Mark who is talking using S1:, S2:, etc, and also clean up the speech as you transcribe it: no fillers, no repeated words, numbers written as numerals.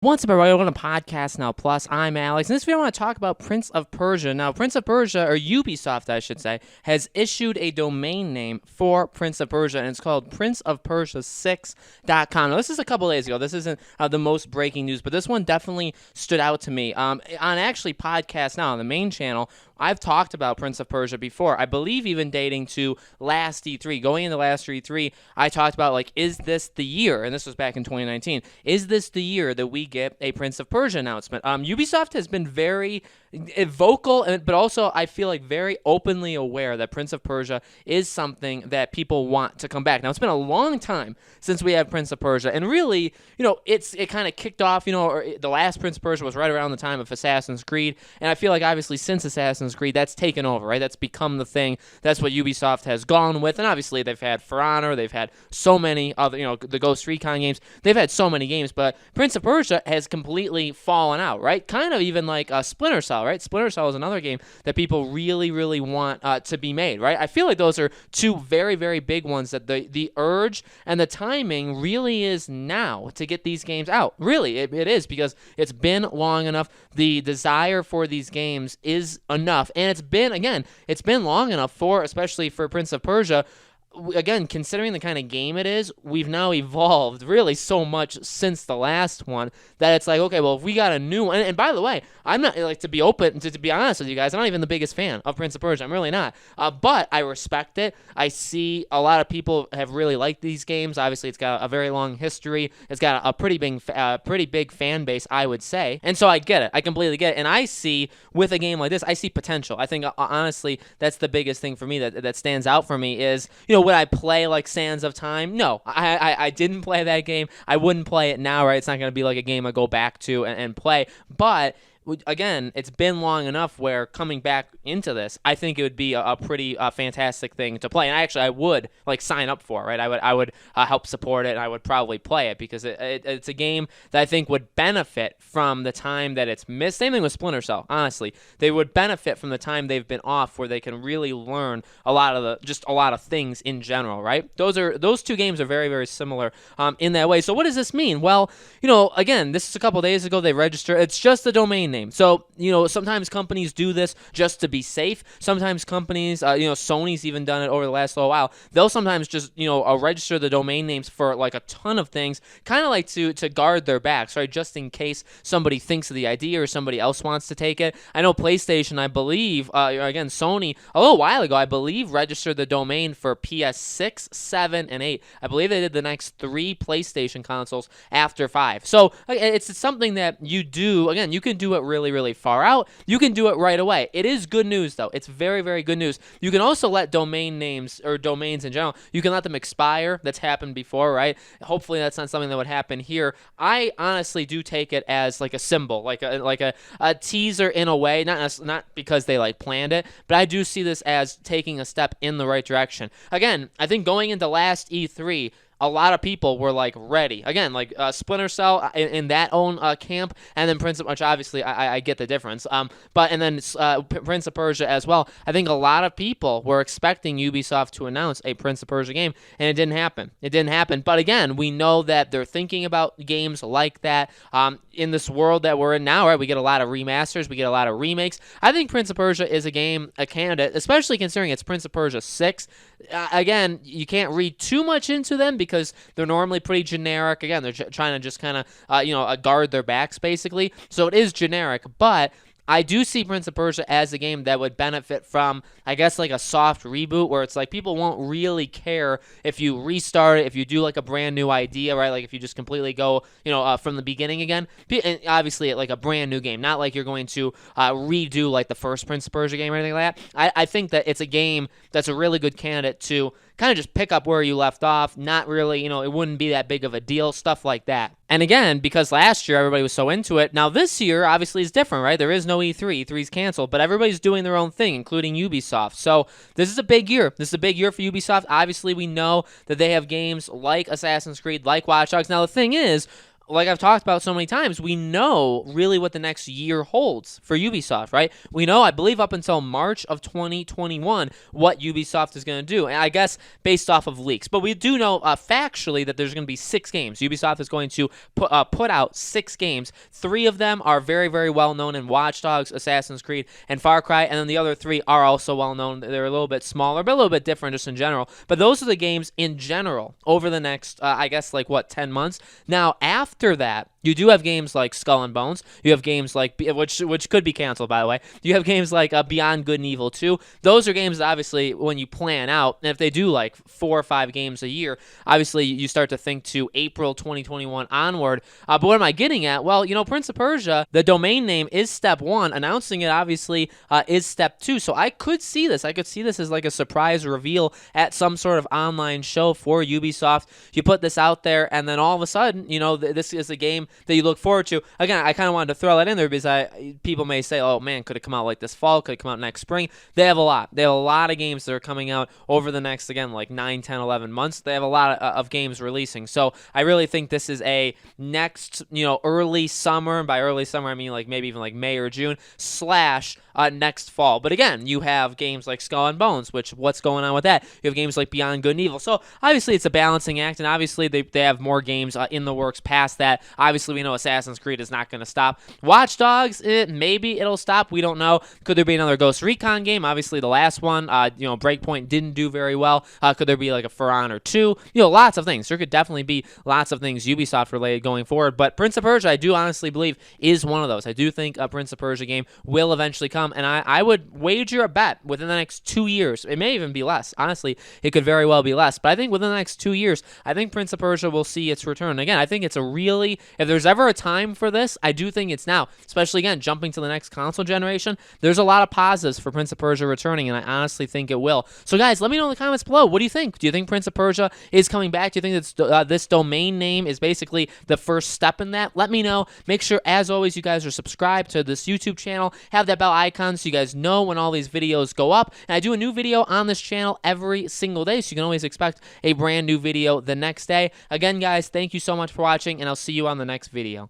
S1: What's up, everybody? Welcome to Podcast Now Plus. I'm Alex. In this video, I want to talk about Prince of Persia. Now, Prince of Persia, or Ubisoft, I should say, has issued a domain name for Prince of Persia, and it's called princeofpersia6.com. Now, this is a couple days ago. This isn't the most breaking news, but this one definitely stood out to me. On actually Podcast Now, on the main channel, I've talked about Prince of Persia before. I believe even dating to last E3. Going into last E3, I talked about, like, is this the year? And this was back in 2019. Is this the year that we get a Prince of Persia announcement? Ubisoft has been very vocal, but also I feel like very openly aware that Prince of Persia is something that people want to come back. Now, it's been a long time since we have Prince of Persia, and really, it kind of kicked off, or the last Prince of Persia was right around the time of Assassin's Creed, and I feel like obviously since Assassin's Creed, that's taken over, right? That's become the thing. That's what Ubisoft has gone with, and obviously they've had For Honor, they've had so many other, the Ghost Recon games, they've had so many games, but Prince of Persia has completely fallen out, right? Kind of even like Splinter Cell, right? Splinter Cell is another game that people really, really want to be made, right? I feel like those are two very, very big ones that the urge and the timing really is now to get these games out. Really, it is, because it's been long enough. The desire for these games is enough, and it's been long enough especially for Prince of Persia. Again, considering the kind of game it is, we've now evolved really so much since the last one that it's like, okay, well, if we got a new one, and by the way, I'm not, like, to be honest with you guys, I'm not even the biggest fan of Prince of Persia. I'm really not. But I respect it. I see a lot of people have really liked these games. Obviously, it's got a very long history. It's got a pretty big fan base, I would say. And so I get it. I completely get it. And I see, with a game like this, I see potential. I think, honestly, that's the biggest thing for me that stands out for me is, would I play like Sands of Time? No, I didn't play that game. I wouldn't play it now, right? It's not going to be like a game I go back to and play. But again, it's been long enough where coming back into this, I think it would be a pretty fantastic thing to play. And I would like sign up for, right? I would help support it, and I would probably play it because it's a game that I think would benefit from the time that it's missed. Same thing with Splinter Cell, honestly. They would benefit from the time they've been off, where they can really learn a lot of things in general, right? Those two games are very, very similar in that way. So what does this mean? Well, again, this is a couple days ago they registered. It's just a domain name. So, sometimes companies do this just to be safe. Sometimes companies, Sony's even done it over the last little while. They'll sometimes just, register the domain names for like a ton of things, kind of like to guard their backs, right? Just in case somebody thinks of the idea or somebody else wants to take it. I know PlayStation, I believe, again, Sony, a little while ago, I believe, registered the domain for PS6, 7, and 8. I believe they did the next 3 PlayStation consoles after 5. So it's something that you do. Again, you can do it really, really far out. You can do it right away. It is good news, though. It's very, very good news. You can also let domain names, or domains in general, you can let them expire. That's happened before, right? Hopefully that's not something that would happen here. I honestly do take it as like a symbol, like a teaser in a way, not because they like planned it, but I do see this as taking a step in the right direction. Again, I think going into last E3, a lot of people were like ready. Again, like Splinter Cell in that own camp, and then Prince of, which obviously I get the difference. And then Prince of Persia as well. I think a lot of people were expecting Ubisoft to announce a Prince of Persia game, and it didn't happen. But again, we know that they're thinking about games like that. In this world that we're in now, right? We get a lot of remasters, we get a lot of remakes. I think Prince of Persia is a candidate, especially considering it's Prince of Persia 6. Again, you can't read too much into them because they're normally pretty generic. Again, they're trying to just kind of, guard their backs, basically. So it is generic, but I do see Prince of Persia as a game that would benefit from, I guess, like a soft reboot, where it's like people won't really care if you restart it, if you do like a brand new idea, right? Like if you just completely go, from the beginning again. And obviously, like a brand new game, not like you're going to redo like the first Prince of Persia game or anything like that. I think that it's a game that's a really good candidate to kind of just pick up where you left off. Not really, it wouldn't be that big of a deal, stuff like that. And again, because last year everybody was so into it, now this year obviously is different, right? There is no E3. E3's canceled, but everybody's doing their own thing, including Ubisoft. So this is a big year. This is a big year for Ubisoft. Obviously, we know that they have games like Assassin's Creed, like Watch Dogs. Now, the thing is, like I've talked about so many times, we know really what the next year holds for Ubisoft, right? We know, I believe, up until March of 2021, what Ubisoft is going to do. And I guess based off of leaks. But we do know factually that there's going to be 6 games. Ubisoft is going to put out 6 games. 3 of them are very, very well known in Watch Dogs, Assassin's Creed, and Far Cry. And then the other 3 are also well known. They're a little bit smaller, but a little bit different just in general. But those are the games in general over the next, I guess, like what, 10 months? Now, after that, you do have games like Skull and Bones. You have games like, which could be canceled, by the way. You have games like Beyond Good and Evil 2. Those are games that obviously, when you plan out, and if they do like 4 or 5 games a year, obviously you start to think to April 2021 onward. But what am I getting at? Well, you know, Prince of Persia, the domain name is step 1. Announcing it, obviously, is step 2. So I could see this. I could see this as like a surprise reveal at some sort of online show for Ubisoft. You put this out there, and then all of a sudden, you know, this is a game that you look forward to. Again, I kind of wanted to throw that in there because people may say, oh man, could it come out like this fall? Could it come out next spring? They have a lot. They have a lot of games that are coming out over the next, again, like 9, 10, 11 months. They have a lot of games releasing. So I really think this is a next, you know, early summer. And by early summer, I mean like maybe even like May or June / next fall. But again, you have games like Skull and Bones, which what's going on with that? You have games like Beyond Good and Evil. So obviously it's a balancing act, and obviously they have more games in the works past that. Obviously we know Assassin's Creed is not going to stop. Watch Dogs, maybe it'll stop. We don't know. Could there be another Ghost Recon game? Obviously the last one, you know, Breakpoint didn't do very well. Could there be like a For Honor 2? You know, lots of things. There could definitely be lots of things Ubisoft related going forward. But Prince of Persia, I do honestly believe, is one of those. I do think a Prince of Persia game will eventually come, and I would wager a bet within the next 2 years. It may even be less. Honestly, it could very well be less. But I think within the next 2 years, I think Prince of Persia will see its return. Again, I think it's a really, if there's ever a time for this, I do think it's now. Especially, again, jumping to the next console generation, there's a lot of positives for Prince of Persia returning, and I honestly think it will. So, guys, let me know in the comments below. What do you think? Do you think Prince of Persia is coming back? Do you think this domain name is basically the first step in that? Let me know. Make sure, as always, you guys are subscribed to this YouTube channel. Have that bell icon so you guys know when all these videos go up. And I do a new video on this channel every single day, so you can always expect a brand new video the next day. Again, guys, thank you so much for watching, and I'll see you on the next video.